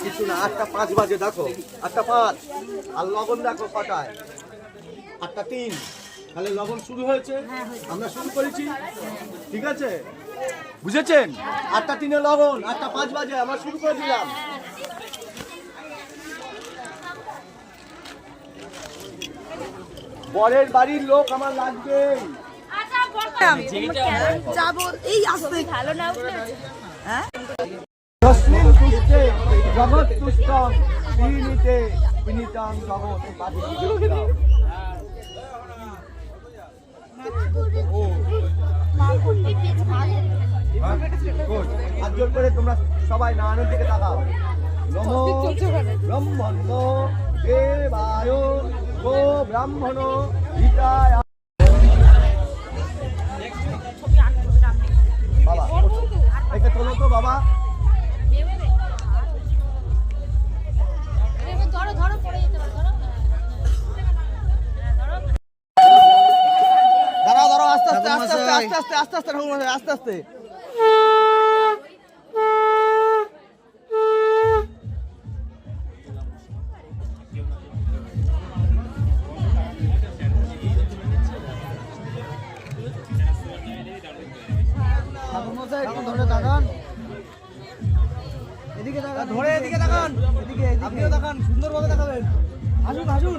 কিছু না, 8টা 5 বাজে, দেখো 8টা 5। আর লগন দেখো কটায়, 8টা 3। তাহলে লগন শুরু হয়েছে, আমরা শুরু করেছি, ঠিক আছে, বুঝেছেন? 8টা 3-এ লগন, 8টা 5 বাজে আমরা শুরু করে দিলাম। বরের বাড়ির লোক আমার লাগবে। তস্মিন তুষ্টে জগৎ তুষ্টং বিনীতে বিনীতং জগৎ। হাত জোর করে তোমরা সবাই নারায়ণের দিকে তাকাও। নমো ব্রহ্মণ্য দেবায় গো ব্রাহ্মণ হিতায়। বাবা এটা তোলো তো বাবা। দাঁড়াও দাঁড়াও, আস্তে আস্তে আস্তে আস্তে আস্তে আস্তে আস্তে আস্তে আস্তে আস্তে। ধরে এদিকে তাকান, আপনিও তাকান, সুন্দরভাবে তাকাবেন। আসুন আসুন।